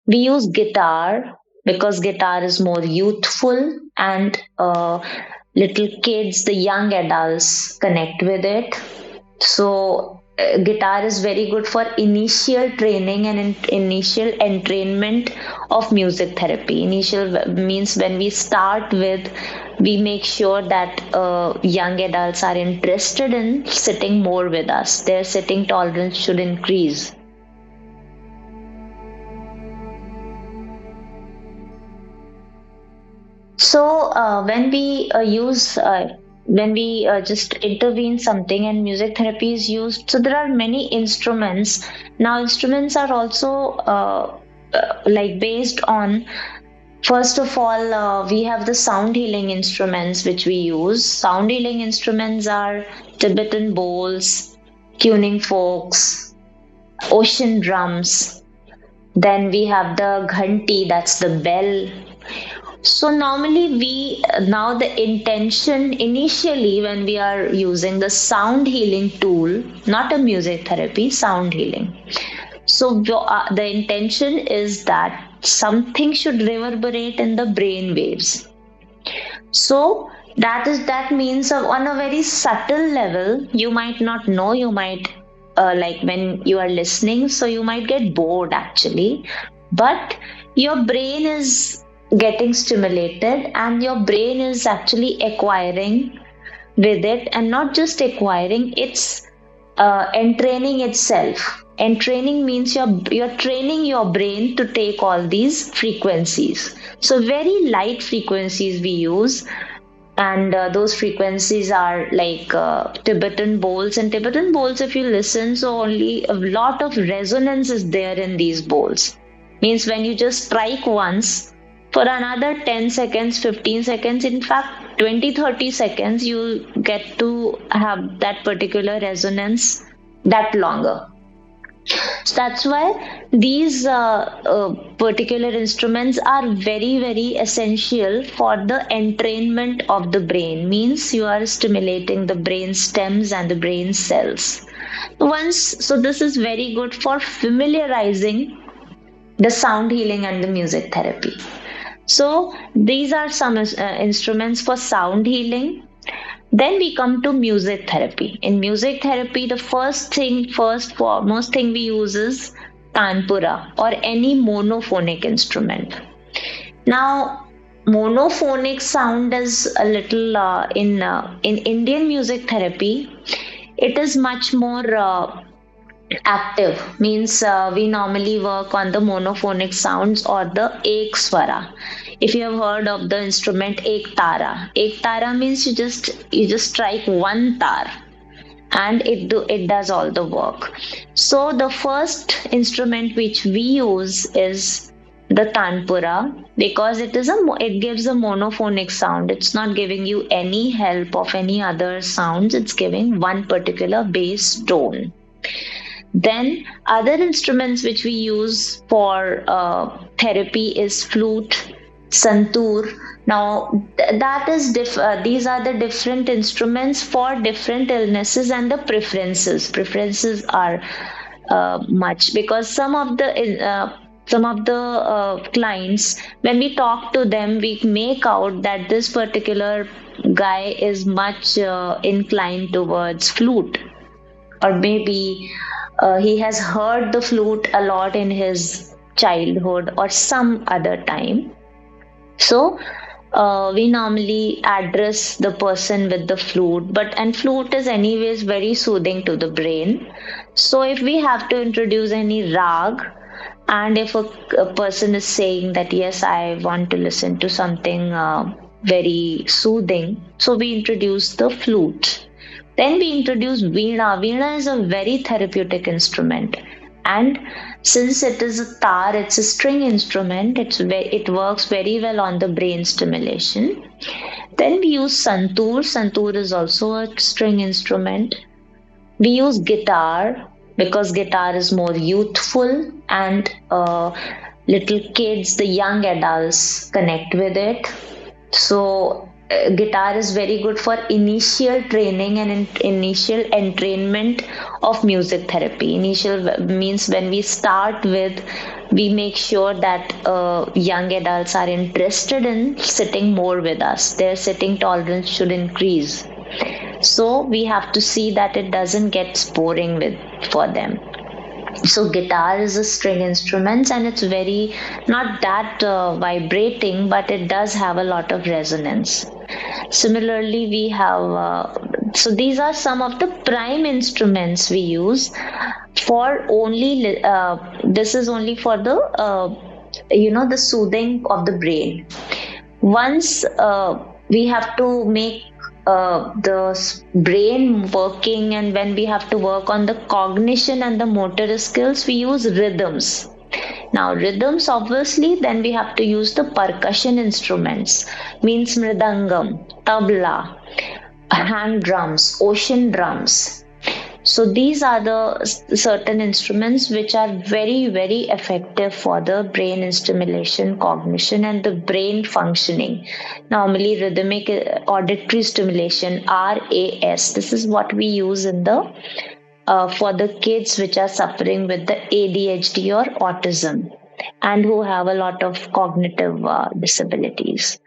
We use guitar because guitar is more youthful and little kids, the young adults connect with it. So, guitar is very good for initial training and initial entrainment of music therapy. Initial means when we start with, we make sure that young adults are interested in sitting more with us. Their sitting tolerance should increase. So when we just intervene something and music therapy is used, so there are many instruments. Now instruments are also like based on, first of all, we have the sound healing instruments which we use. Sound healing instruments are Tibetan bowls, tuning forks, ocean drums. Then we have the ghanti, that's the bell. So normally now the intention initially when we are using the sound healing tool, not a music therapy, sound healing. So the intention is that something should reverberate in the brain waves. So that means on a very subtle level, you might not know, you might like when you are listening, so you might get bored actually, but your brain is getting stimulated and your brain is actually acquiring with it, and not just acquiring, it's entraining itself. Entraining means you're training your brain to take all these frequencies. So very light frequencies we use, and those frequencies are like Tibetan bowls. And Tibetan bowls, if you listen, so only a lot of resonance is there in these bowls. Means when you just strike once, for another 10 seconds, 15 seconds, in fact 20-30 seconds, you get to have that particular resonance that longer. So that's why these particular instruments are very, very essential for the entrainment of the brain. Means you are stimulating the brain stems and the brain cells. So this is very good for familiarizing the sound healing and the music therapy. So these are some instruments for sound healing. Then we come to music therapy. In music therapy, the first foremost thing we use is Tanpura or any monophonic instrument. Now, monophonic sound is a little in Indian music therapy. It is much more active. Means we normally work on the monophonic sounds or the ek swara. If you have heard of the instrument ek tara means you just strike one tar and it does all the work. So the first instrument which we use is the tanpura, because it gives a monophonic sound. It's not giving you any help of any other sounds. It's giving one particular bass tone. Then other instruments which we use for therapy is flute, santoor. Now these are the different instruments for different illnesses, and the preferences are much, because some of the clients, when we talk to them, we make out that this particular guy is much inclined towards flute, or maybe he has heard the flute a lot in his childhood or some other time. So we normally address the person with the flute, and flute is anyways very soothing to the brain. So if we have to introduce any rag, and if a person is saying that yes, I want to listen to something very soothing, so we introduce the flute. Then we introduce Veena. Veena is a very therapeutic instrument. And since it is a tar, it's a string instrument, it works very well on the brain stimulation. Then we use santoor. Santoor is also a string instrument. We use guitar because guitar is more youthful and little kids, the young adults connect with it. So guitar is very good for initial training and initial entrainment of music therapy. Initial means when we start with, We make sure that young adults are interested in sitting more with us. Their sitting tolerance should increase. So we have to see that it doesn't get boring with for them. So guitar is a string instrument, and it's very not that vibrating, but it does have a lot of resonance. Similarly, we have so these are some of the prime instruments we use for only this is only for the the soothing of the brain. Once we have to make brain working, and when we have to work on the cognition and the motor skills, we use rhythms. Now rhythms, obviously, then we have to use the percussion instruments, means mridangam, tabla, hand drums, ocean drums. So these are the certain instruments which are very, very effective for the brain stimulation, cognition, and the brain functioning. Normally, rhythmic auditory stimulation (RAS). This is what we use in the for the kids which are suffering with the ADHD or autism and who have a lot of cognitive disabilities.